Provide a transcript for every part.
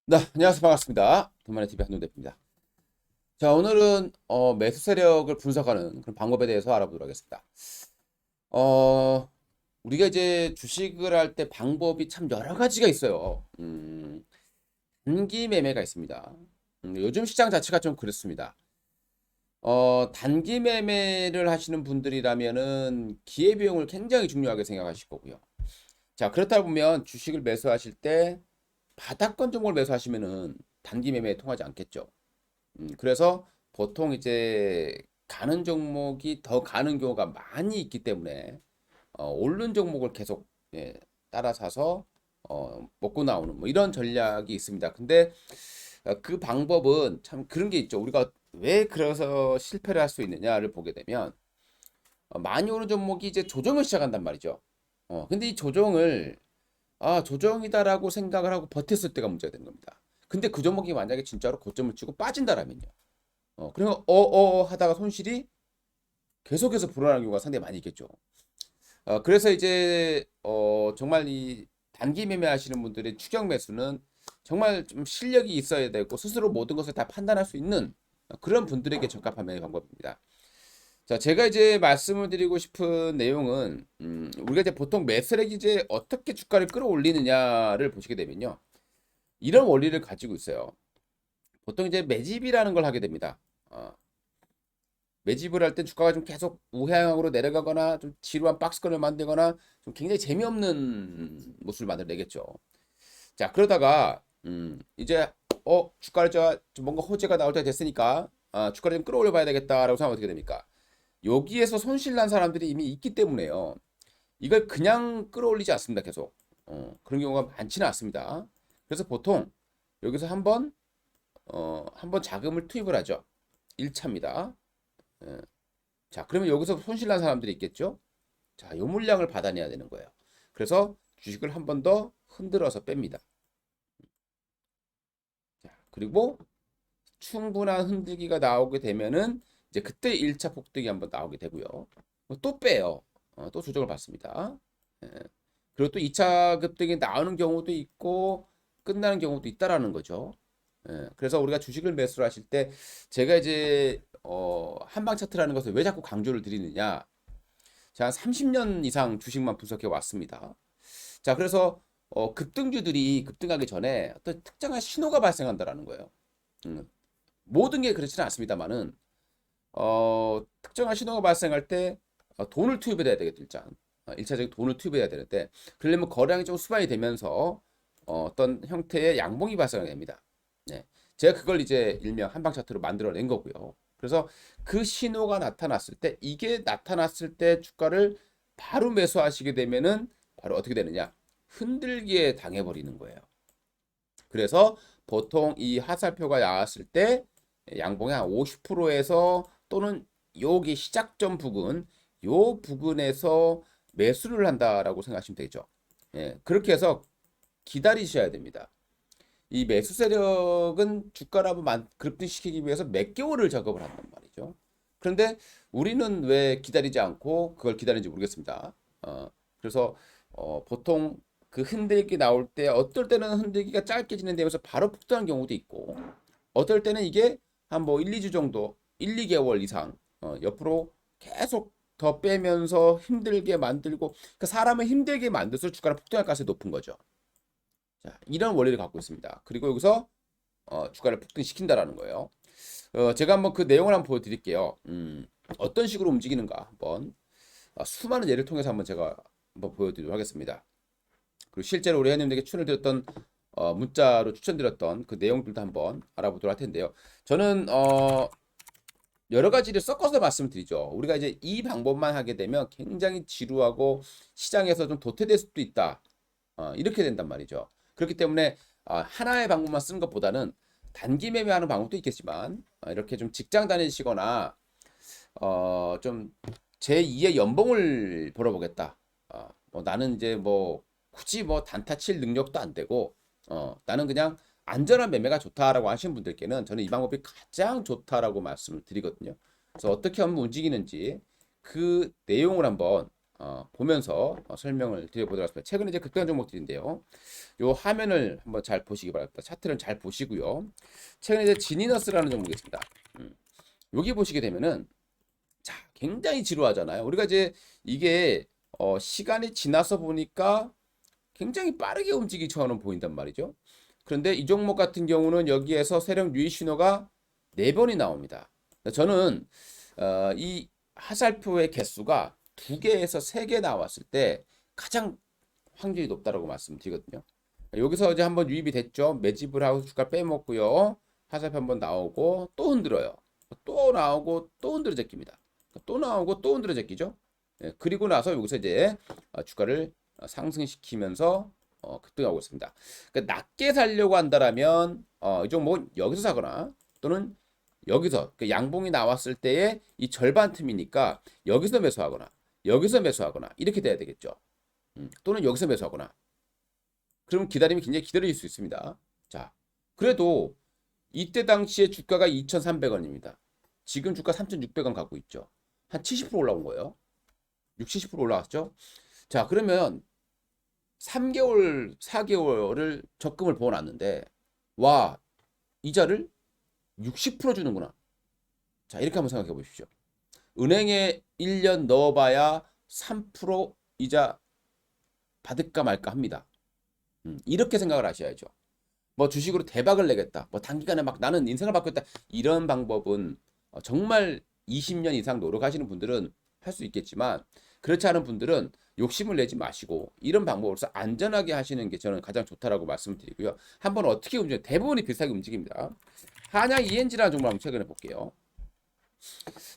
네, 안녕하세요. 반갑습니다. 돈만의 TV 한돈 대표입니다. 자, 오늘은 매수 세력을 분석하는 그런 방법에 대해서 알아보도록 하겠습니다. 어, 우리가 이제 주식을 할 때 방법이 참 여러 가지가 있어요. 단기 매매가 있습니다. 요즘 시장 자체가 좀 그렇습니다. 단기 매매를 하시는 분들이라면은 기회비용을 굉장히 중요하게 생각하실 거고요. 자, 그렇다 보면 주식을 매수하실 때 바닥권 종목을 매수하시면은 단기 매매에 통하지 않겠죠. 그래서 보통 이제 가는 종목이 더 가는 경우가 많이 있기 때문에 오른 종목을 계속 따라 사서 먹고 나오는 뭐 이런 전략이 있습니다. 근데 그 방법은 참 그런 게 있죠. 우리가 왜 그래서 실패를 할 수 있느냐를 보게 되면 많이 오른 종목이 이제 조정을 시작한단 말이죠. 근데 이 조정을 조정이다라고 생각을 하고 버텼을 때가 문제가 되는 겁니다. 근데 그 종목이 만약에 진짜로 고점을 치고 빠진다라면요. 그러면 하다가 손실이 계속해서 불어나는 경우가 상당히 많이 있겠죠. 그래서 이제 정말 이 단기 매매하시는 분들의 추격 매수는 정말 좀 실력이 있어야 되고 스스로 모든 것을 다 판단할 수 있는 그런 분들에게 적합한 매매 방법입니다. 자, 제가 이제 말씀을 드리고 싶은 내용은 우리가 이제 보통 매수액이 이제 어떻게 주가를 끌어올리느냐를 보시게 되면요. 이런 원리를 가지고 있어요. 보통 이제 매집이라는 걸 하게 됩니다. 어, 매집을 할 때 주가가 좀 계속 우하향으로 내려가거나 좀 지루한 박스권을 만들거나 좀 굉장히 재미없는 모습을 만들어내겠죠. 자, 그러다가 이제 주가를 좀 뭔가 호재가 나올 때 됐으니까 주가를 좀 끌어올려 봐야 되겠다라고 생각하면 어떻게 됩니까? 여기에서 손실 난 사람들이 이미 있기 때문에요. 이걸 그냥 끌어올리지 않습니다. 계속. 그런 경우가 많지는 않습니다. 그래서 보통 여기서 한번 자금을 투입을 하죠. 1차입니다. 자, 그러면 여기서 손실 난 사람들이 있겠죠? 자, 요 물량을 받아내야 되는 거예요. 그래서 주식을 한 번 더 흔들어서 뺍니다. 자, 그리고 충분한 흔들기가 나오게 되면은 이제 그때 1차 폭등이 한번 나오게 되고요. 또 빼요. 또 조정을 받습니다. 예. 그리고 또 2차 급등이 나오는 경우도 있고 끝나는 경우도 있다라는 거죠. 그래서 우리가 주식을 매수를 하실 때 제가 이제 한방 차트라는 것을 왜 자꾸 강조를 드리느냐? 제가 한 30년 이상 주식만 분석해 왔습니다. 자, 그래서 급등주들이 급등하기 전에 어떤 특정한 신호가 발생한다라는 거예요. 음, 모든 게 그렇지는 않습니다만은 특정한 신호가 발생할 때 돈을 투입해야 되겠죠, 일단. 1차적인 돈을 투입해야 되는데 그러려면 거래량이 좀 수반이 되면서 어떤 형태의 양봉이 발생하게 됩니다. 네. 제가 그걸 이제 일명 한방 차트로 만들어낸 거고요. 그래서 그 신호가 나타났을 때 이게 나타났을 때 주가를 바로 매수하시게 되면은 바로 어떻게 되느냐? 흔들기에 당해버리는 거예요. 그래서 보통 이 하살표가 나왔을 때 양봉의 한 50%에서 또는 여기 시작점 부근 요 부근에서 매수를 한다라고 생각하시면 되죠. 그렇게 해서 기다리셔야 됩니다. 이 매수 세력은 주가를 한번 급등시키기 위해서 몇 개월을 작업을 한단 말이죠. 그런데 우리는 왜 기다리지 않고 그걸 기다리는지 모르겠습니다. 그래서 보통 그 흔들기 나올 때 어떨 때는 흔들기가 짧게 진행되면서 바로 폭등한 경우도 있고 어떨 때는 이게 한 뭐 1, 2주 정도 1, 2개월 이상 옆으로 계속 더 빼면서 힘들게 만들고 그러니까 사람을 힘들게 만들수록 주가가 폭등할 가능성이 높은 거죠. 자, 이런 원리를 갖고 있습니다. 그리고 여기서 주가를 폭등시킨다라는 거예요. 제가 한번 그 내용을 한번 보여드릴게요. 어떤 식으로 움직이는가 한번 수많은 예를 통해서 한번 제가 한번 보여드리도록 하겠습니다. 그리고 실제로 우리 회원님들에게 추천을 드렸던 문자로 추천드렸던 그 내용들도 한번 알아보도록 할 텐데요. 저는 여러 가지를 섞어서 말씀드리죠. 우리가 이제 이 방법만 하게 되면 굉장히 지루하고 시장에서 좀 도태될 수도 있다. 이렇게 된단 말이죠. 그렇기 때문에 하나의 방법만 쓰는 것보다는 단기 매매하는 방법도 있겠지만 이렇게 좀 직장 다니시거나 좀 제2의 연봉을 벌어보겠다. 뭐 나는 이제 뭐 굳이 뭐 단타 칠 능력도 안 되고 나는 그냥 안전한 매매가 좋다라고 하시는 분들께는 저는 이 방법이 가장 좋다라고 말씀을 드리거든요. 그래서 어떻게 하면 움직이는지 그 내용을 한번 보면서 설명을 드려보도록 하겠습니다. 최근에 이제 급등한 종목들인데요. 요 화면을 한번 잘 보시기 바랍니다. 차트를 잘 보시고요. 최근에 이제 지니너스라는 종목이 있습니다. 여기 보시게 되면은 자, 굉장히 지루하잖아요. 우리가 이제 이게 시간이 지나서 보니까 굉장히 빠르게 움직이처럼 보인단 말이죠. 그런데 이 종목 같은 경우는 여기에서 세력 유의 신호가 4번이 나옵니다. 저는 이 하살표의 개수가 2개에서 3개 나왔을 때 가장 확률이 높다라고 말씀드리거든요. 여기서 이제 한번 유입이 됐죠. 매집을 하고 주가 빼먹고요. 하살표 한번 나오고 또 흔들어요. 또 나오고 또 흔들어 제낍니다. 또 나오고 또 흔들어 제끼죠. 예, 그리고 나서 여기서 이제 주가를 상승시키면서 급등하고 있습니다. 그러니까 낮게 살려고 한다라면 이 종목은 여기서 사거나 또는 여기서 그 양봉이 나왔을 때의 이 절반 틈이니까 여기서 매수하거나 여기서 매수하거나 이렇게 돼야 되겠죠. 또는 여기서 매수하거나 그러면 기다리면 굉장히 기다릴 수 있습니다. 자, 그래도 이때 당시에 주가가 2,300원입니다. 지금 주가 3,600원 갖고 있죠. 한 70% 올라온 거예요. 60, 70% 올라왔죠. 자, 그러면 3개월, 4개월을 적금을 부어놨는데 와, 이자를 60% 주는구나. 자, 이렇게 한번 생각해 보십시오. 은행에 1년 넣어봐야 3% 이자 받을까 말까 합니다. 이렇게 생각을 하셔야죠. 뭐 주식으로 대박을 내겠다. 뭐 단기간에 막 나는 인생을 바꾸겠다. 이런 방법은 정말 20년 이상 노력하시는 분들은 할 수 있겠지만 그렇지 않은 분들은 욕심을 내지 마시고 이런 방법으로서 안전하게 하시는 게 저는 가장 좋다라고 말씀을 드리고요. 한번 어떻게 움직여요? 대부분이 비슷하게 움직입니다. 한양 ENG라는 종목을 한번 최근에 볼게요.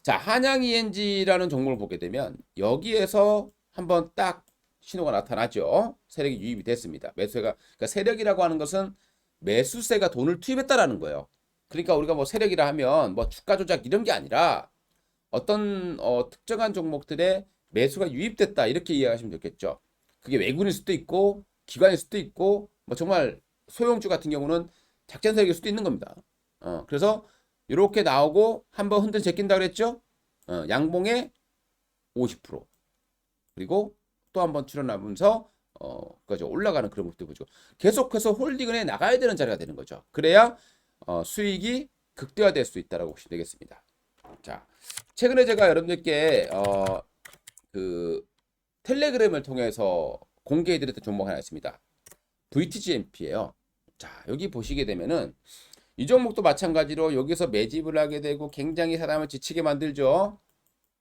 자, 한양 ENG라는 종목을 보게 되면 여기에서 한번 딱 신호가 나타나죠. 세력이 유입이 됐습니다. 매수세가 그러니까 세력이라고 하는 것은 매수세가 돈을 투입했다라는 거예요. 그러니까 우리가 뭐 세력이라 하면 뭐 주가 조작 이런 게 아니라 어떤 특정한 종목들의 매수가 유입됐다 이렇게 이해하시면 좋겠죠. 그게 외국인일 수도 있고 기관일 수도 있고 뭐 정말 소형주 같은 경우는 작전 세력일 수도 있는 겁니다. 그래서 이렇게 나오고 한번 흔들 제낀다 그랬죠. 양봉에 50% 그리고 또 한번 출현하면서 그죠 올라가는 그런 모습도 보죠. 계속해서 홀딩을 해 나가야 되는 자리가 되는 거죠. 그래야 수익이 극대화될 수 있다라고 보시면 되겠습니다. 자, 최근에 제가 여러분들께 그 텔레그램을 통해서 공개해드렸던 종목 하나 있습니다. VTGMP예요. 자, 여기 보시게 되면은 이 종목도 마찬가지로 여기서 매집을 하게 되고 굉장히 사람을 지치게 만들죠.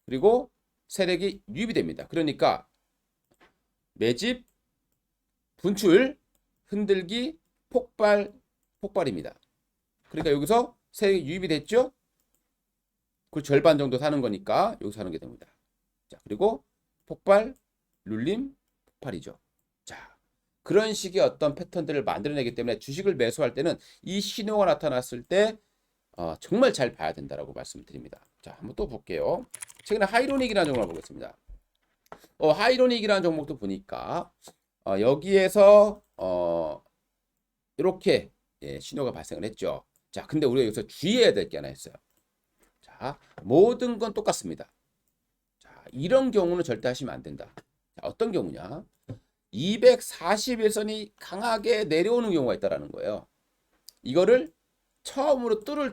그리고 세력이 유입이 됩니다. 그러니까 매집, 분출, 흔들기, 폭발입니다. 그러니까 여기서 세력이 유입이 됐죠. 그 절반 정도 사는 거니까 여기서 사는 게 됩니다. 자, 그리고 폭발, 눌림, 폭발이죠. 자, 그런 식의 어떤 패턴들을 만들어내기 때문에 주식을 매수할 때는 이 신호가 나타났을 때 정말 잘 봐야 된다라고 말씀드립니다. 자, 한번 또 볼게요. 최근에 하이로닉이라는 종목을 보겠습니다. 하이로닉이라는 종목도 보니까 여기에서 이렇게 신호가 발생을 했죠. 자, 근데 우리가 여기서 주의해야 될 게 하나 있어요. 자, 모든 건 똑같습니다. 자, 이런 경우는 절대 하시면 안 된다. 자, 어떤 경우냐? 241선이 강하게 내려오는 경우가 있다라는 거예요. 이거를 처음으로 뚫어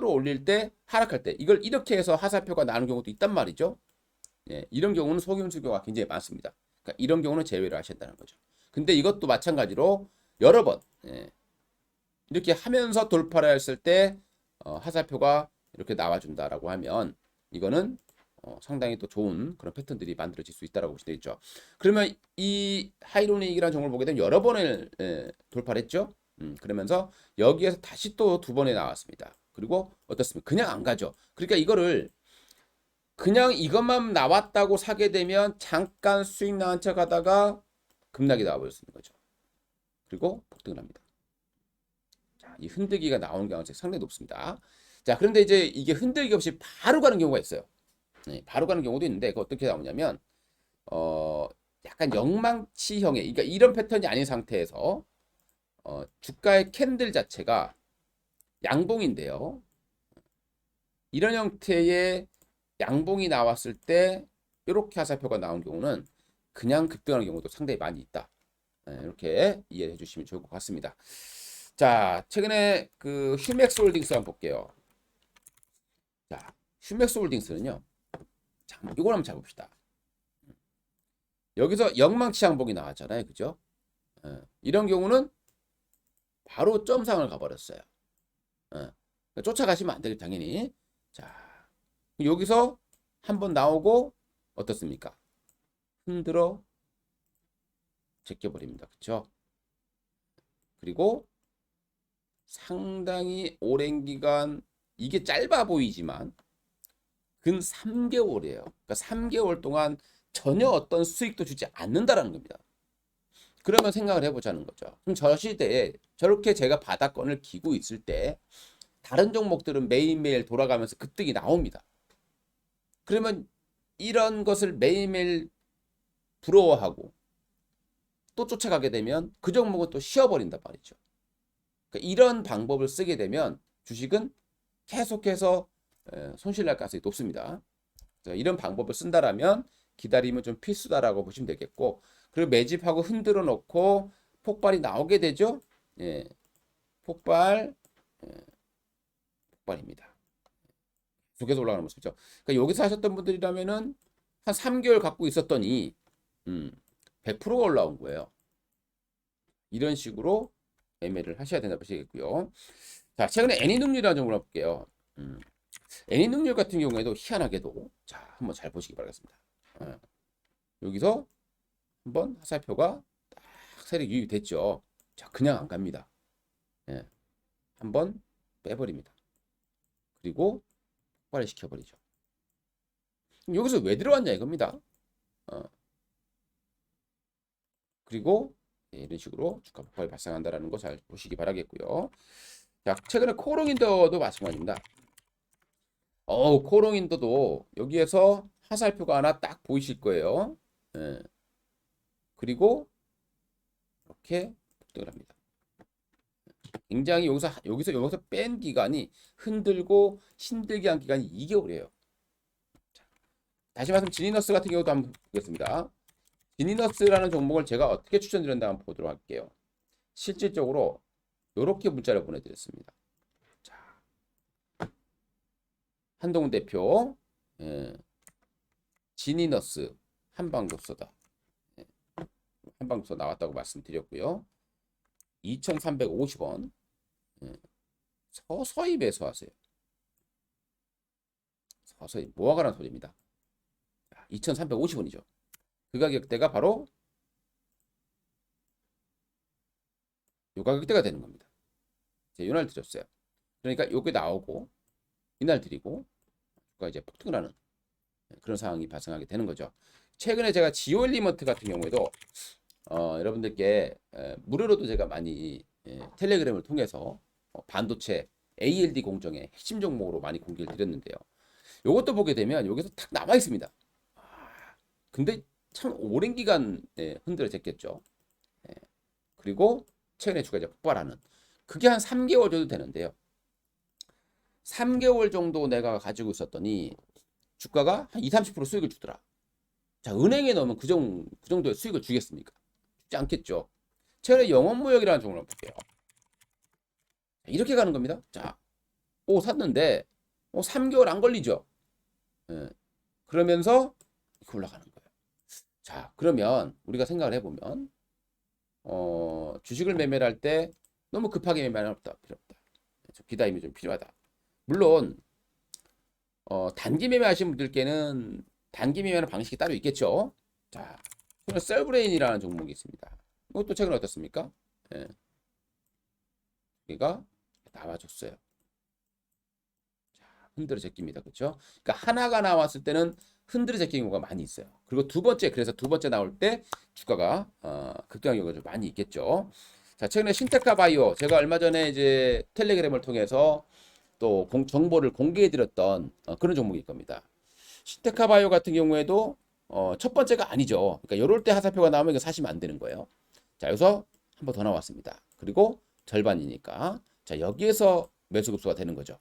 올릴 때, 하락할 때, 이걸 이렇게 해서 하사표가 나는 경우도 있단 말이죠. 예, 이런 경우는 속임수교가 굉장히 많습니다. 그러니까 이런 경우는 제외를 하신다는 거죠. 근데 이것도 마찬가지로 여러 번 이렇게 하면서 돌파를 했을 때 하사표가 이렇게 나와준다라고 하면 이거는 상당히 또 좋은 그런 패턴들이 만들어질 수 있다라고 보시면 되겠죠. 그러면 이 하이로닉이라는 종목을 보게 되면 여러 번을 돌파를 했죠. 그러면서 여기에서 다시 또 2번에 나왔습니다. 그리고 어떻습니까? 그냥 안 가죠. 그러니까 이거를 그냥 이것만 나왔다고 사게 되면 잠깐 수익 나한 척 하다가 급락이 나와버릴 수 있는 거죠. 그리고 폭등을 합니다. 자, 이 흔들기가 나오는 가능성이 상당히 높습니다. 자, 그런데 이제 이게 흔들기 없이 바로 가는 경우가 있어요. 네, 바로 가는 경우도 있는데 그 어떻게 나오냐면 약간 영망치형의 그러니까 이런 패턴이 아닌 상태에서 주가의 캔들 자체가 양봉인데요. 이런 형태의 양봉이 나왔을 때 이렇게 화살표가 나온 경우는 그냥 급등하는 경우도 상당히 많이 있다. 이렇게 이해해 주시면 좋을 것 같습니다. 자, 최근에 그 휴맥스 홀딩스 한번 볼게요. 자, 휴맥스 홀딩스는요. 자, 이걸 한번 잘 봅시다. 여기서 영망치 항복이 나왔잖아요. 그죠? 이런 경우는 바로 점상을 가버렸어요. 쫓아가시면 안 되겠죠, 당연히. 자, 여기서 한번 나오고 어떻습니까? 흔들어 제껴버립니다. 그쵸? 그리고 상당히 오랜 기간, 이게 짧아 보이지만 근 3개월이에요. 그러니까 3개월 동안 전혀 어떤 수익도 주지 않는다라는 겁니다. 그러면 생각을 해보자는 거죠. 그럼 저 시대에 저렇게 제가 바닥권을 기고 있을 때 다른 종목들은 매일매일 돌아가면서 급등이 나옵니다. 그러면 이런 것을 매일매일 부러워하고 또 쫓아가게 되면 그 종목은 또 쉬어버린단 말이죠. 그러니까 이런 방법을 쓰게 되면 주식은 계속해서 손실날 가능성이 높습니다. 이런 방법을 쓴다라면 기다림은 좀 필수다라고 보시면 되겠고, 그리고 매집하고 흔들어 놓고 폭발이 나오게 되죠. 예, 폭발입니다. 계속해서 올라가는 모습이죠. 그러니까 여기서 하셨던 분들이라면은 한 3개월 갖고 있었더니 100%가 올라온 거예요. 이런 식으로 매매를 하셔야 된다 보시겠고요. 자, 최근에 애니능률이라는 종목을 볼게요. 애니능률 같은 경우에도 희한하게도 자, 한번 잘 보시기 바라겠습니다. 여기서 한번 화살표가 딱 세력이 유입됐죠. 자, 그냥 안 갑니다. 예, 한번 빼버립니다. 그리고 폭발을 시켜버리죠. 여기서 왜 들어왔냐 이겁니다. 그리고 이런 식으로 주가 폭발이 발생한다는 거 잘 보시기 바라겠고요. 자, 최근에 코롱인더도 마찬가지입니다. 코롱인더도 여기에서 화살표가 하나 딱 보이실 거예요. 예. 그리고 이렇게 폭등을 합니다. 굉장히 여기서 뺀 기간이 흔들고 힘들게 한 기간이 2개월이에요. 자, 다시 말씀 지니너스 같은 경우도 한번 보겠습니다. 지니너스라는 종목을 제가 어떻게 추천드렸나 한번 보도록 할게요. 실질적으로 이렇게 문자를 보내드렸습니다. 자, 한동훈 대표, 지니너스 한방독서다. 한방독서 나왔다고 말씀드렸고요. 2,350원. 서서히 매수하세요. 서서히 모아가라는 소리입니다. 2,350원이죠. 그 가격대가 바로 이 가격대가 되는 겁니다. 제가 이날 드렸어요. 그러니까 이게 나오고 이날 드리고 주가 이제 폭등을 하는 그런 상황이 발생하게 되는 거죠. 최근에 제가 지오엘리먼트 같은 경우에도 여러분들께 무료로도 제가 많이 텔레그램을 통해서 반도체 ALD 공정의 핵심 종목으로 많이 공개를 드렸는데요. 이것도 보게 되면 여기서 탁 남아 있습니다. 근데 참 오랜 기간 흔들어졌겠죠. 그리고 최근에 주가 이제 폭발하는 그게 한 3개월 정도 되는데요. 3개월 정도 내가 가지고 있었더니 주가가 한 20-30% 수익을 주더라. 자, 은행에 넣으면 그 정도의 수익을 주겠습니까? 주지 않겠죠. 최근에 영업무역이라는 종목을 볼게요. 이렇게 가는 겁니다. 자, 샀는데 3개월 안 걸리죠. 그러면서 이렇게 올라가는 거예요. 자, 그러면 우리가 생각을 해보면 주식을 매매를 할 때 너무 급하게 매매하는 필요 없다. 기다림이 좀 필요하다. 물론 단기 매매하시는 분들께는 단기 매매하는 방식이 따로 있겠죠. 자, 셀브레인이라는 종목이 있습니다. 이것도 최근에 어떻습니까? 여기가 나와줬어요. 자, 흔들어 제낍니다. 그렇죠? 그러니까 하나가 나왔을 때는 흔들어 제끼는 경우가 많이 있어요. 그리고 그래서 두 번째 나올 때 주가가 급등하는 경우가 좀 많이 있겠죠. 자, 최근에 신테카 바이오 제가 얼마 전에 이제 텔레그램을 통해서 또 정보를 공개해드렸던 그런 종목일 겁니다. 신테카 바이오 같은 경우에도 첫 번째가 아니죠. 그러니까 이럴 때 하사표가 나오면 이거 사시면 안 되는 거예요. 자, 여기서 한 번 더 나왔습니다. 그리고 절반이니까 자, 여기에서 매수 급수가 되는 거죠.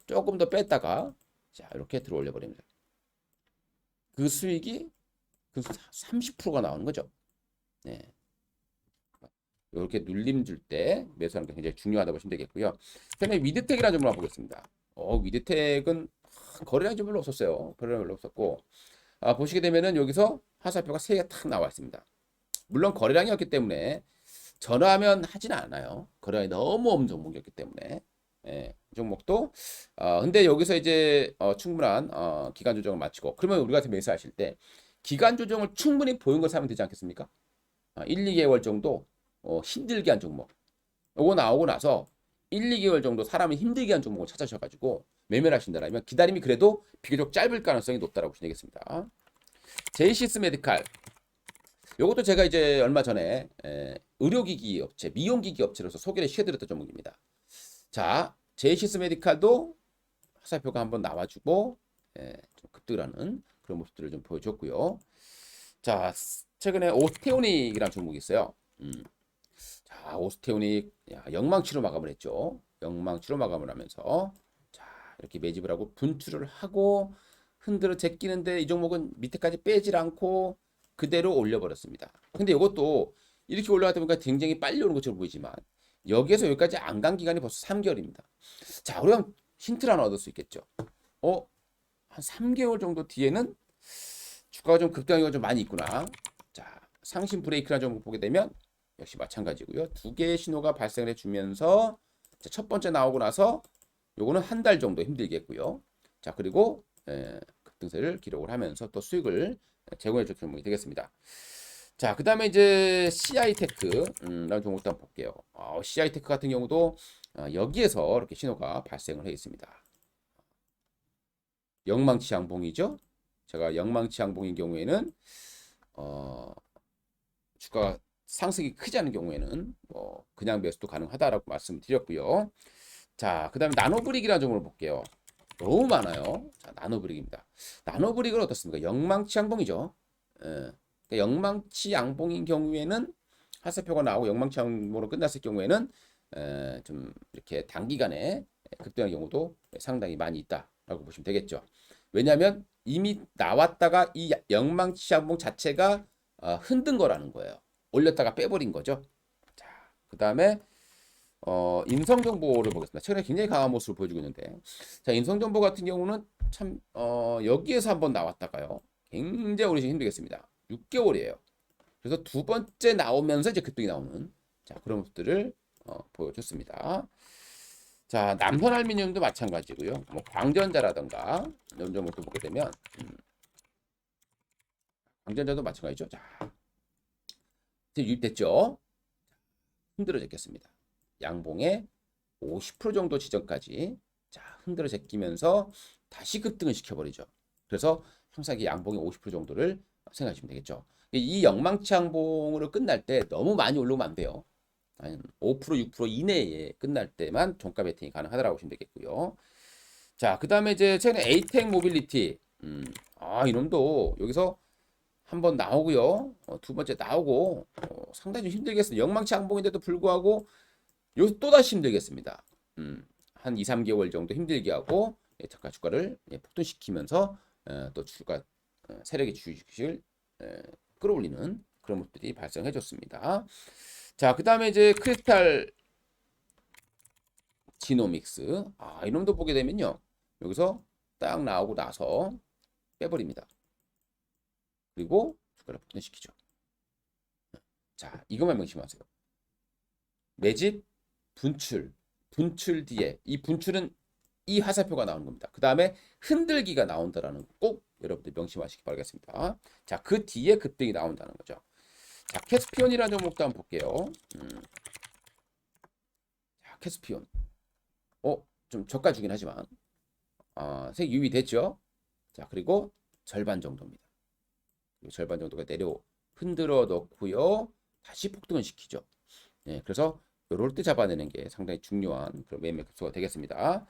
조금 더 뺐다가 자, 이렇게 들어올려 버립니다. 그 수익이 그 30%가 나오는 거죠. 네. 이렇게 눌림 줄 때 매수하는 게 굉장히 중요하다고 보시면 되겠고요. 그다음에 위드텍이라는 점을 보겠습니다. 위드텍은 거래량이 좀 별로 없었어요. 거래량이 별로 없었고, 보시게 되면은 여기서 화살표가 3개 탁 나와 있습니다. 물론 거래량이었기 때문에 전화하면 하지는 않아요. 거래량이 너무 없는 종목이었기 때문에. 예, 이 종목도 근데 여기서 이제 충분한 기간 조정을 마치고, 그러면 우리 같은 매수하실 때 기간 조정을 충분히 보인 걸 사면 되지 않겠습니까? 1, 2개월 정도 힘들게 한 종목. 요거 나오고 나서 1, 2개월 정도 사람이 힘들게 한 종목을 찾으셔가지고 매매를 하신다면 기다림이 그래도 비교적 짧을 가능성이 높다라고 보시면 되겠습니다. 제이시스 메디칼. 요것도 제가 이제 얼마 전에 의료기기 업체, 미용기기 업체로서 소개를 시켜드렸던 종목입니다. 자, 제이시스 메디칼도 화살표가 한번 나와주고 좀 급등을 하는 그런 모습들을 좀 보여줬고요. 자, 최근에 오스테오닉이라는 종목이 있어요. 자, 오스테오닉 영망치로 마감을 했죠. 영망치로 마감을 하면서 자, 이렇게 매집을 하고 분출을 하고 흔들어 제끼는데 이 종목은 밑에까지 빼질 않고 그대로 올려버렸습니다. 근데 이것도 이렇게 올라가다 보니까 굉장히 빨리 오는 것처럼 보이지만 여기에서 여기까지 안 간 기간이 벌써 3개월입니다. 자, 우리가 힌트를 하나 얻을 수 있겠죠. 한 3개월 정도 뒤에는 주가가 좀 급등하기가 좀 많이 있구나. 자, 상신 브레이크라는 종목 보게 되면 역시 마찬가지고요. 2개의 신호가 발생을 해주면서 첫 번째 나오고 나서 요거는 한 달 정도 힘들겠고요. 자, 그리고 급등세를 기록을 하면서 또 수익을 제공해 줄 종목이 되겠습니다. 자, 그 다음에 이제 CI테크 라는 종목도 한번 볼게요. CI테크 같은 경우도 여기에서 이렇게 신호가 발생을 해 있습니다. 영망치 양봉이죠. 제가 영망치 양봉인 경우에는 주가 상승이 크지 않은 경우에는 그냥 매수도 가능하다라고 말씀드렸고요. 자, 그 다음에 나노브릭이라는 종목을 볼게요. 너무 많아요. 자, 나노브릭입니다. 나노브릭은 어떻습니까? 영망치 양봉이죠. 그러니까 영망치 양봉인 경우에는 화살표가 나오고 영망치 양봉으로 끝났을 경우에는 좀 이렇게 단기간에 급등한 경우도 상당히 많이 있다라고 보시면 되겠죠. 왜냐하면 이미 나왔다가 이 영망치 양봉 자체가 흔든 거라는 거예요. 올렸다가 빼버린 거죠. 자, 그 다음에 인성정보를 보겠습니다. 최근에 굉장히 강한 모습을 보여주고 있는데, 자, 인성정보 같은 경우는 참 여기에서 한번 나왔다가요, 굉장히 오르기 힘들겠습니다. 6개월이에요. 그래서 두 번째 나오면서 이제 급등이 나오는 그런 모습들을 보여줬습니다. 자, 남선알미늄도 마찬가지고요. 뭐 광전자라든가 이런 종목도 보게 되면 광전자도 마찬가지죠. 자, 이제 유입됐죠. 흔들어 제꼈습니다. 양봉의 50% 정도 지점까지 흔들어 제끼면서 다시 급등을 시켜버리죠. 그래서 항상 양봉의 50% 정도를 생각하시면 되겠죠. 이 영망치 양봉으로 끝날 때 너무 많이 올라오면 안 돼요. 한 5%, 6% 이내에 끝날 때만 종가 베팅이 가능하다고 보시면 되겠고요. 자, 그 다음에 이제 최근에 에이텍 모빌리티. 이놈도 여기서 한번 나오고요. 두 번째 나오고 상당히 좀 힘들겠습니다. 영망치 양봉인데도 불구하고 여기서 또다시 힘들겠습니다. 한 2, 3개월 정도 힘들게 하고 주가를 폭등시키면서 또 주가 세력의 주식을 끌어올리는 그런 모습들이 발생해 줬습니다. 자, 그 다음에 이제 크리스탈 지노믹스. 이놈도 보게 되면요. 여기서 딱 나오고 나서 빼버립니다. 그리고 주가를 폭등시키죠. 자, 이것만 명심하세요. 매집, 분출 뒤에 이 분출은 이 화살표가 나오는 겁니다. 그 다음에 흔들기가 나온다라는 거 꼭 여러분들 명심하시기 바라겠습니다. 자, 그 뒤에 급등이 나온다는 거죠. 자, 캐스피온이라는 종목도 한번 볼게요. 자, 캐스피온. 좀 저가 주긴 하지만 색 유입이 됐죠. 자, 그리고 절반 정도입니다. 그리고 절반 정도가 내려 흔들어 놓고요. 다시 폭등을 시키죠. 그래서 요럴 때 잡아내는 게 상당히 중요한 그런 매매 급소가 되겠습니다.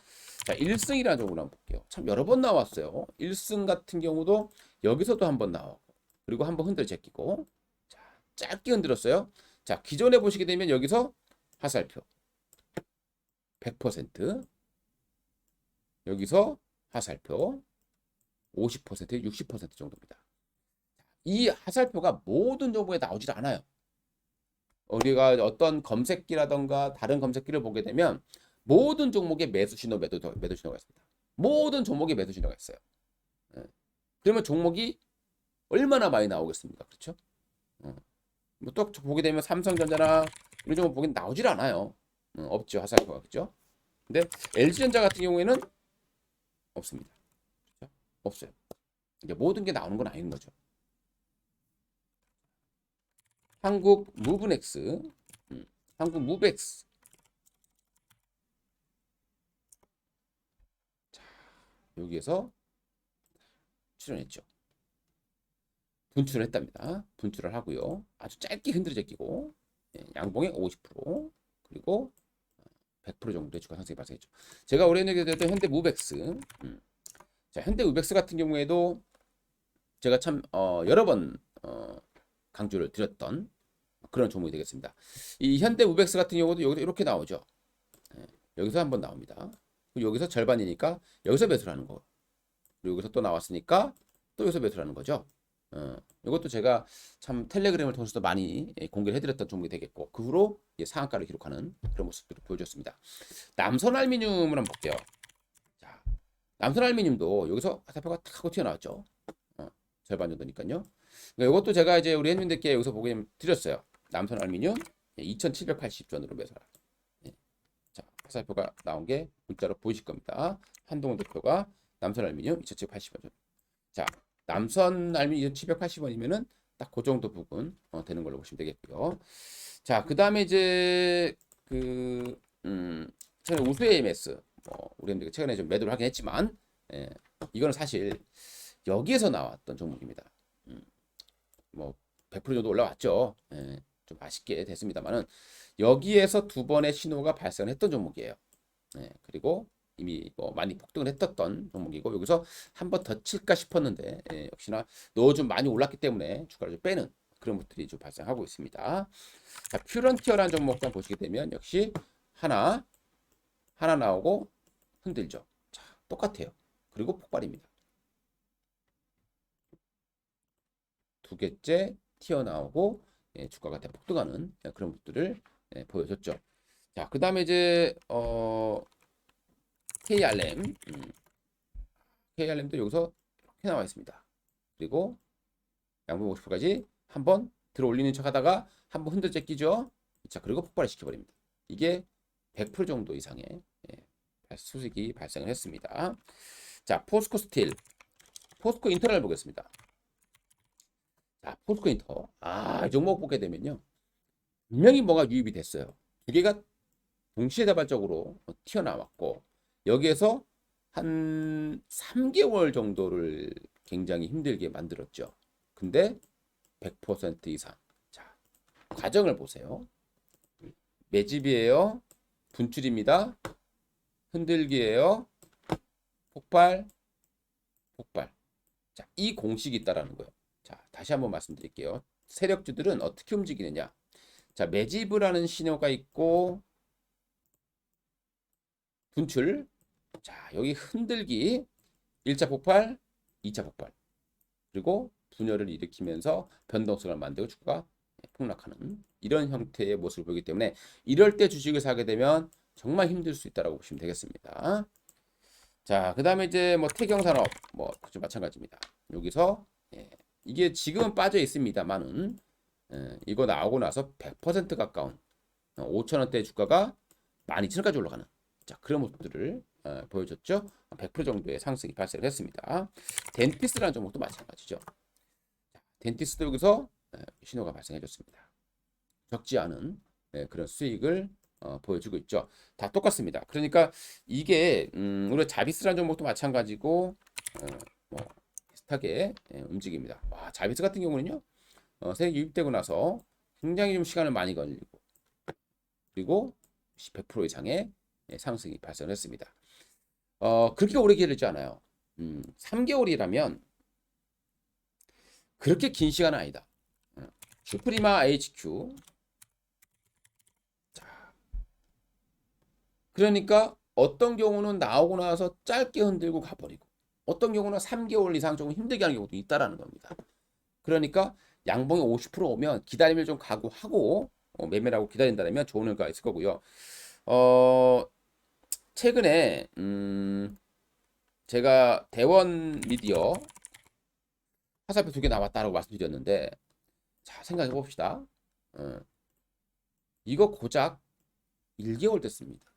자, 1승이라는 종목을 한번 볼게요. 참 여러 번 나왔어요. 1승 같은 경우도 여기서도 한번 나오고 그리고 한번 흔들어 제끼고 자, 짧게 흔들었어요. 자, 기존에 보시게 되면 여기서 화살표 100%, 여기서 화살표 50%, 60% 정도입니다. 이 화살표가 모든 종목에 나오질 않아요. 우리가 어떤 검색기라던가 다른 검색기를 보게 되면 모든 종목에 매수 신호, 매도 신호가 있습니다. 모든 종목에 매수 신호가 있어요. 예. 그러면 종목이 얼마나 많이 나오겠습니까? 그렇죠? 뭐또 보게 되면 삼성전자나 이런 종목 보기 나오질 않아요. 없죠, 화살표가. 그렇죠? 근데 LG전자 같은 경우에는 없습니다. 그렇죠? 없어요. 이제 모든 게 나오는 건 아닌 거죠. 한국 무브넥스, 한국 무브엑스. 자, 여기에서 출연했죠. 분출을 했답니다. 분출을 하고요. 아주 짧게 흔들어 제끼고 양봉에 50% 그리고 100% 정도의 주가 상승이 발생했죠. 제가 올해 얘기했던 현대 무백스, 자 현대 무백스 같은 경우에도 제가 참 여러 번 강조를 드렸던 그런 종목이 되겠습니다. 이 현대 무백스 같은 경우도 여기서 이렇게 나오죠. 여기서 한번 나옵니다. 그리고 여기서 절반이니까 여기서 매수를 하는 거. 그리고 여기서 또 나왔으니까 또 여기서 매수를 하는 거죠. 이것도 제가 참 텔레그램을 통해서 많이 공개를 해드렸던 종목이 되겠고 그 후로 상한가를 기록하는 그런 모습들을 보여줬습니다. 남선알미늄을 한번 볼게요. 자, 남선알미늄도 여기서 화살표가 탁 하고 튀어나왔죠. 절반 정도니까요. 이것도 제가 이제 우리 회원님들께 여기서 보고 드렸어요. 남선알미늄 2,780전으로 매수라. 자, 화살표가 나온 게 문자로 보이실 겁니다. 한동훈 대표가 남선알미늄 2,780원. 자, 남선알미늄 2,780원이면은 딱 그 정도 부분 되는 걸로 보시면 되겠고요. 자, 그 다음에 이제 저는 우수 AMS 우리 분들 최근에 좀 매도를 하긴 했지만 이거는 사실 여기에서 나왔던 종목입니다. 뭐 100% 정도 올라왔죠. 좀 아쉽게 됐습니다만은 여기에서 두 번의 신호가 발생했던 종목이에요. 그리고 이미 뭐 많이 폭등을 했었던 종목이고 여기서 한 번 더 칠까 싶었는데 역시나 너무 좀 많이 올랐기 때문에 주가를 좀 빼는 그런 것들이 좀 발생하고 있습니다. 자, 퓨런티어라는 종목도 보시게 되면 역시 하나 나오고 흔들죠. 자, 똑같아요. 그리고 폭발입니다. 두 개째 튀어나오고 주가가 대폭등하는 그런 것들을 보여줬죠. 자, 그 다음에 이제 KRM, KRM도 여기서 이렇게 나와 있습니다. 그리고 양봉 50%까지 한번 들어 올리는 척 하다가 한번 흔들어 제끼죠. 자, 그리고 폭발을 시켜버립니다. 이게 100% 정도 이상의 수익이 발생을 했습니다. 자, 포스코 스틸, 포스코 인터널 보겠습니다. 자, 포스코 인터. 이 종목 보게 되면요. 분명히 뭐가 유입이 됐어요. 두 개가 동시다발적으로 튀어나왔고 여기에서 한 3개월 정도를 굉장히 힘들게 만들었죠. 근데 100% 이상. 자, 과정을 보세요. 매집이에요. 분출입니다. 흔들기예요. 폭발. 자, 이 공식이 있다라는 거예요. 자, 다시 한번 말씀드릴게요. 세력주들은 어떻게 움직이느냐. 자, 매집을 하는 신호가 있고 분출. 자, 여기 흔들기. 1차 폭발, 2차 폭발. 그리고 분열을 일으키면서 변동성을 만들고 주가가 폭락하는 이런 형태의 모습을 보이기 때문에 이럴 때 주식을 사게 되면 정말 힘들 수 있다고 보시면 되겠습니다. 자, 그 다음에 이제 뭐 태경산업 좀 마찬가지입니다. 여기서 이게 지금은 빠져 있습니다만은 이거 나오고 나서 100% 가까운 5,000원대 주가가 12,000원까지 올라가는 자, 그런 모습들을 보여줬죠. 100% 정도의 상승이 발생했습니다. 덴티스라는 종목도 마찬가지죠. 자, 덴티스도 여기서 신호가 발생해줬습니다. 적지 않은 그런 수익을 보여주고 있죠. 다 똑같습니다. 그러니까 이게 우리 자비스라는 종목도 마찬가지고 뭐 비슷하게 움직입니다. 와, 자비스 같은 경우는요. 세력 유입되고 나서 굉장히 좀 시간을 많이 걸리고 그리고 100% 이상의 상승이 발생했습니다. 그렇게 오래 기다리지 않아요. 3개월이라면 그렇게 긴 시간은 아니다. 슈프리마 HQ. 자, 그러니까 어떤 경우는 나오고 나서 짧게 흔들고 가버리고 어떤 경우는 3개월 이상 조금 힘들게 하는 경우도 있다라는 겁니다. 그러니까 양봉이 50% 오면 기다림을 좀 각오하고 매매를 하고 기다린다면 좋은 결과가 있을 거고요. 최근에 제가 대원 미디어 화살표 2개 나왔다라고 말씀드렸는데, 자, 생각해 봅시다. 어, 이거 고작 1개월 됐습니다.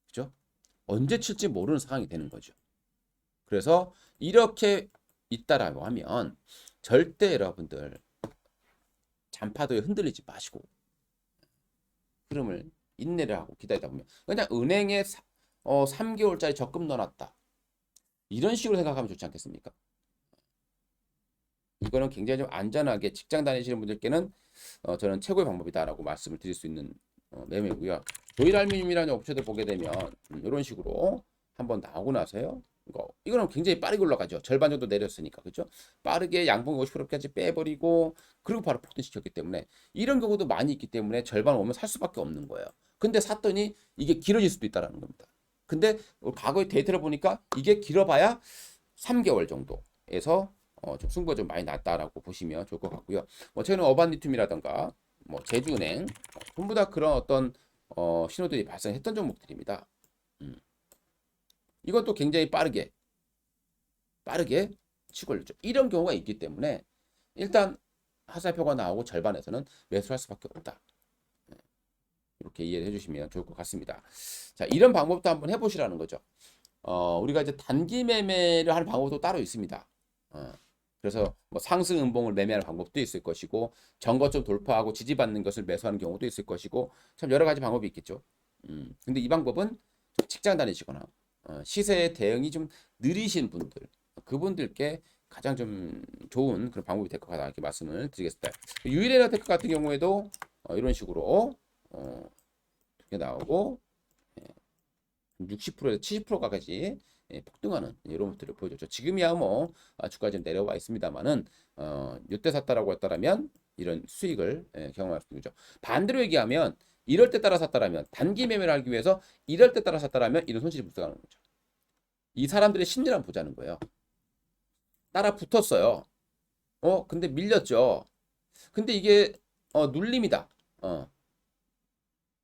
그죠? 언제 칠지 모르는 상황이 되는 거죠. 그래서 이렇게 있다라고 하면 절대 여러분들 잔파도에 흔들리지 마시고 흐름을 인내를 하고 기다리다 보면, 그냥 은행에 3개월짜리 적금 넣어놨다, 이런 식으로 생각하면 좋지 않겠습니까? 이거는 굉장히 좀 안전하게 직장 다니시는 분들께는 저는 최고의 방법이다라고 말씀을 드릴 수 있는 매매고요. 조일알루미늄이라는 업체들 보게 되면 이런 식으로 한번 나오고 나서요. 이거는 굉장히 빠르게 올라가죠. 절반 정도 내렸으니까. 그죠? 빠르게 양봉 50%까지 빼버리고 그리고 바로 폭등시켰기 때문에 이런 경우도 많이 있기 때문에 절반 오면 살 수밖에 없는 거예요. 근데 샀더니 이게 길어질 수도 있다라는 겁니다. 근데 과거의 데이터를 보니까 이게 길어봐야 3개월 정도에서 좀 승부가 좀 많이 났다라고 보시면 좋을 것 같고요. 뭐 최근 어반리튬이라던가 뭐 제주은행 전부 다 그런 어떤 신호들이 발생했던 종목들입니다. 이것도 굉장히 빠르게 치고 올렸죠. 이런 경우가 있기 때문에 일단 하살표가 나오고 절반에서는 매수할 수밖에 없다. 이렇게 이해를 해주시면 좋을 것 같습니다. 자, 이런 방법도 한번 해보시라는 거죠. 우리가 이제 단기 매매를 하는 방법도 따로 있습니다. 그래서 뭐 상승 음봉을 매매하는 방법도 있을 것이고, 전고점 돌파하고 지지받는 것을 매수하는 경우도 있을 것이고, 참 여러 가지 방법이 있겠죠. 근데 이 방법은 직장 다니시거나 시세에 대응이 좀 느리신 분들, 그분들께 가장 좀 좋은 그런 방법이 될 것 같다, 이렇게 말씀을 드리겠습니다. 유일에너테크 같은 경우에도 이런 식으로 이렇게 나오고 60%에서 70%까지 폭등하는 이런 것들을 보여줬죠. 지금이야 뭐 주가 좀 내려와 있습니다만은 이때 샀다라고 했다라면 이런 수익을 경험할 수 있죠. 반대로 얘기하면 이럴 때 따라 샀다라면, 단기 매매를 하기 위해서 이럴 때 따라 샀다라면 이런 손실이 발생하는 거죠. 이 사람들의 심리를 한번 보자는 거예요. 따라 붙었어요. 근데 밀렸죠. 근데 이게 눌림이다.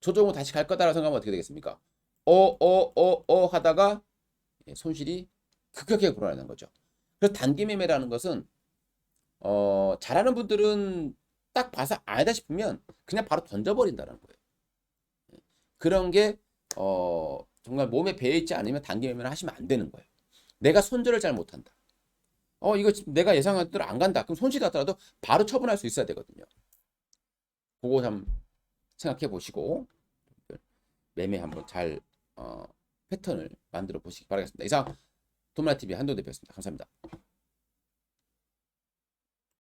조정으로 다시 갈 거다라고 생각하면 어떻게 되겠습니까? 하다가 손실이 급격하게 불어나는 거죠. 그래서 단기 매매라는 것은 잘하는 분들은 딱 봐서 아니다 싶으면 그냥 바로 던져버린다는 거예요. 그런 게 정말 몸에 배어있지 않으면 단기 매매를 하시면 안 되는 거예요. 내가 손절을 잘 못한다. 이거 내가 예상한 대로 안 간다. 그럼 손실이 났더라도 바로 처분할 수 있어야 되거든요. 그거 좀 생각해 보시고 매매 한번 잘 패턴을 만들어 보시기 바라겠습니다. 이상 도미나TV 한도 대표였습니다. 감사합니다.